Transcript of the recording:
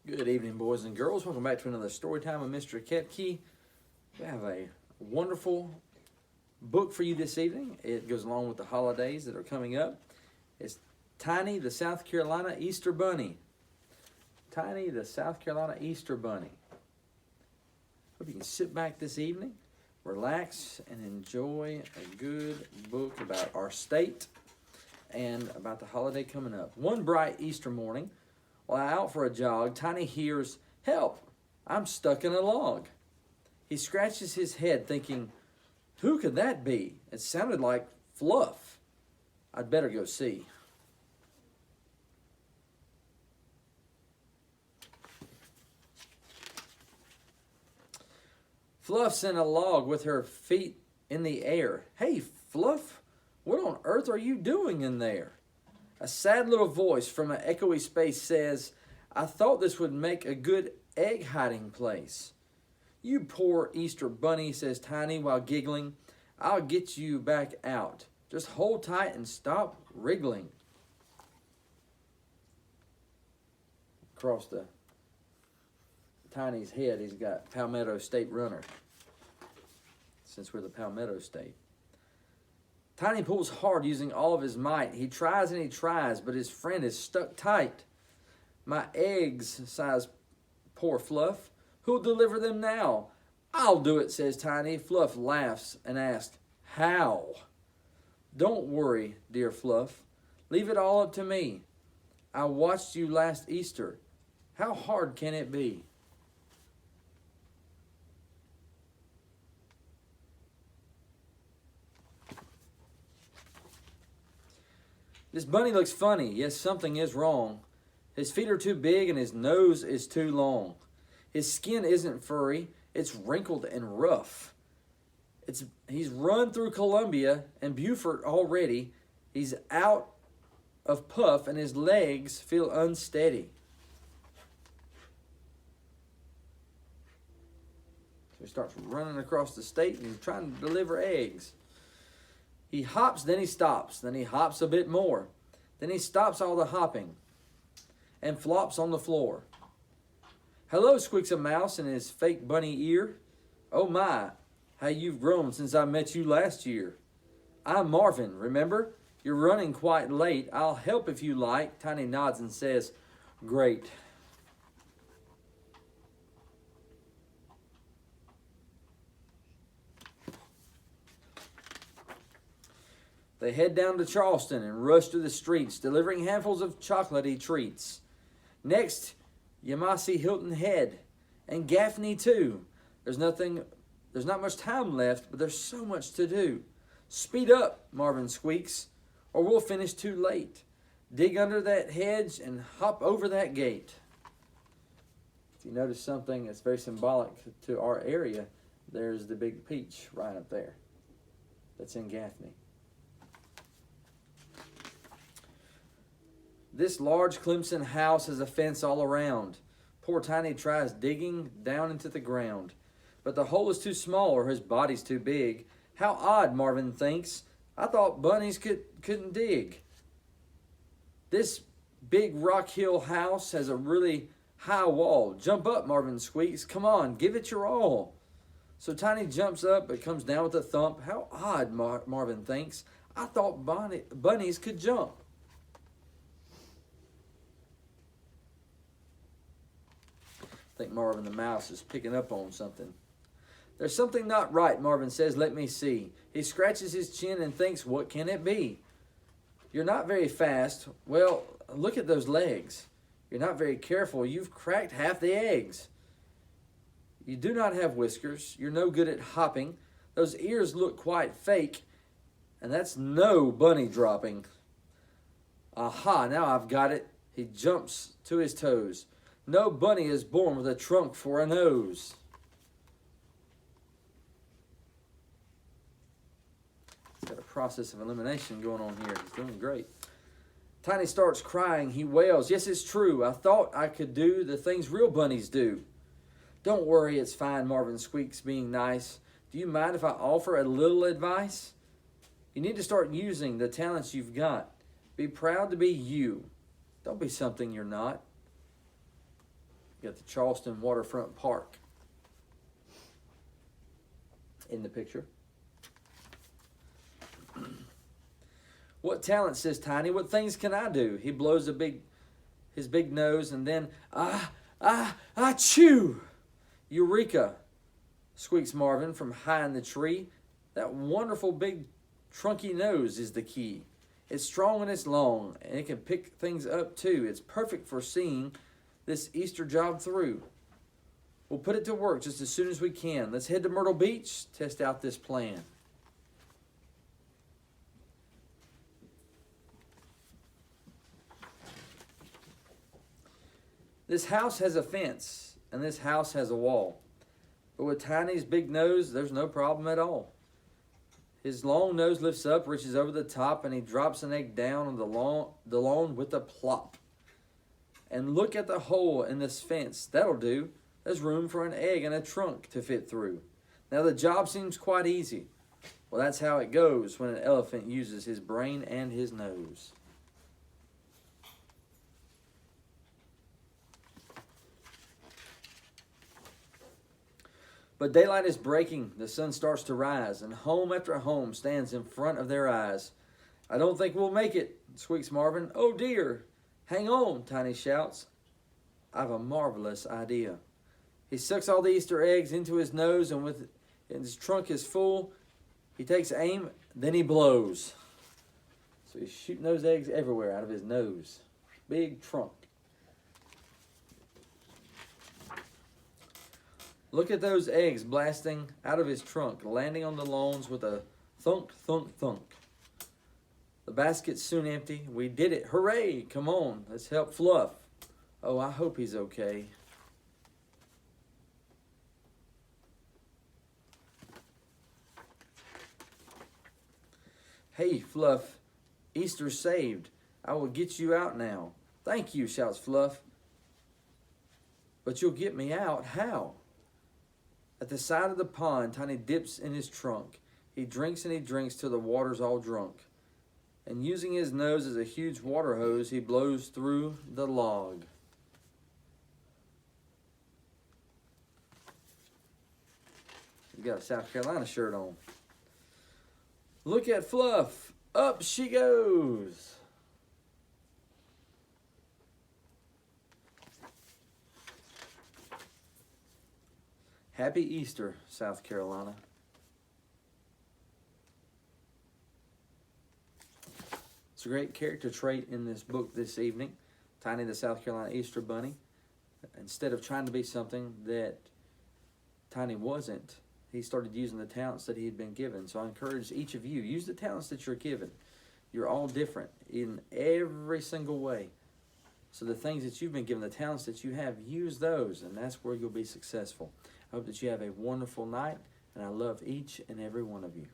Good evening, boys and girls. Welcome back to another story time with Mr. Kepke. We have a wonderful book for you this evening. It goes along with the holidays that are coming up. It's Tiny the South Carolina Easter Bunny. Tiny the South Carolina Easter Bunny. Hope you can sit back this evening, relax, and enjoy a good book about our state and about the holiday coming up. One bright Easter morning, while out for a jog, Tiny hears, "Help! I'm stuck in a log." He scratches his head thinking, who could that be? It sounded like Fluff. I'd better go see. Fluff's in a log with her feet in the air. "Hey, Fluff, what on earth are you doing in there?" A sad little voice from an echoey space says, "I thought this would make a good egg hiding place." "You poor Easter bunny," says Tiny while giggling. "I'll get you back out. Just hold tight and stop wriggling." Across the Tiny's head, he's got Palmetto State Runner, since we're the Palmetto State. Tiny pulls hard using all of his might. He tries and he tries, but his friend is stuck tight. "My eggs," sighs poor Fluff. "Who'll deliver them now?" "I'll do it," says Tiny. Fluff laughs and asks, "How?" "Don't worry, dear Fluff. Leave it all up to me. I watched you last Easter. How hard can it be?" This bunny looks funny. Yes, something is wrong. His feet are too big and his nose is too long. His skin isn't furry. It's wrinkled and rough. He's run through Columbia and Beaufort already. He's out of puff and his legs feel unsteady. So he starts running across the state and he's trying to deliver eggs. He hops, then he stops, then he hops a bit more. Then he stops all the hopping and flops on the floor. "Hello," squeaks a mouse in his fake bunny ear. "Oh my, how you've grown since I met you last year." "I'm Marvin, remember? You're running quite late. I'll help if you like." Tiny nods and says, "Great." They head down to Charleston and rush through the streets, delivering handfuls of chocolatey treats. Next, you might see Hilton Head and Gaffney too. There's not much time left, but there's so much to do. "Speed up," Marvin squeaks, "or we'll finish too late. Dig under that hedge and hop over that gate." If you notice something that's very symbolic to our area, there's the big peach right up there. That's in Gaffney. This large Clemson house has a fence all around. Poor Tiny tries digging down into the ground, but the hole is too small or his body's too big. How odd, Marvin thinks. I thought bunnies couldn't dig. This big Rock Hill house has a really high wall. "Jump up," Marvin squeaks. "Come on, give it your all." So Tiny jumps up but comes down with a thump. How odd, Marvin thinks. I thought bunnies could jump. I think Marvin the mouse is picking up on something. "There's something not right," Marvin says. "Let me see." He scratches his chin and thinks, what can it be? "You're not very fast. Well, look at those legs. You're not very careful. You've cracked half the eggs. You do not have whiskers. You're no good at hopping. Those ears look quite fake. And that's no bunny dropping." Aha, now I've got it. He jumps to his toes. No bunny is born with a trunk for a nose. He's got a process of elimination going on here. He's doing great. Tiny starts crying. He wails, "Yes, it's true. I thought I could do the things real bunnies do." "Don't worry, it's fine," Marvin squeaks, being nice. "Do you mind if I offer a little advice? You need to start using the talents you've got. Be proud to be you. Don't be something you're not." got the Charleston Waterfront Park in the picture. What talent, says Tiny. What things can I do? He blows his big nose, and then, chew! Eureka, squeaks Marvin from high in the tree. That wonderful big trunky nose is the key. It's strong and it's long, and it can pick things up too. It's perfect for seeing this Easter job through. We'll put it to work just as soon as we can. Let's head to Myrtle Beach, test out this plan. This house has a fence, and this house has a wall. But with Tiny's big nose, there's no problem at all. His long nose lifts up, reaches over the top, and he drops an egg down on the lawn with a plop. And look at the hole in this fence. That'll do. There's room for an egg and a trunk to fit through. Now the job seems quite easy. Well, that's how it goes when an elephant uses his brain and his nose. But daylight is breaking, the sun starts to rise, and home after home stands in front of their eyes. I don't think we'll make it, squeaks Marvin. Oh dear, hang on, Tiny shouts. I've a marvelous idea. He sucks all the Easter eggs into his nose, and with his trunk is full, he takes aim, then he blows. So he's shooting those eggs everywhere out of his nose. Big trunk. Look at those eggs blasting out of his trunk, landing on the lawns with a thunk, thunk, thunk. The basket's soon empty. We did it. Hooray! Come on, let's help Fluff. Oh, I hope he's okay. Hey, Fluff, Easter's saved. I will get you out now. Thank you, shouts Fluff. But you'll get me out? How? At the side of the pond, Tiny dips in his trunk. He drinks and he drinks till the water's all drunk. And using his nose as a huge water hose, he blows through the log. He's got a South Carolina shirt on. Look at Fluff. Up she goes. Happy Easter, South Carolina. It's a great character trait in this book this evening. Tiny the South Carolina Easter Bunny. Instead of trying to be something that Tiny wasn't, he started using the talents that he had been given. So I encourage each of you, use the talents that you're given. You're all different in every single way. So the things that you've been given, the talents that you have, use those, and that's where you'll be successful. I hope that you have a wonderful night, and I love each and every one of you.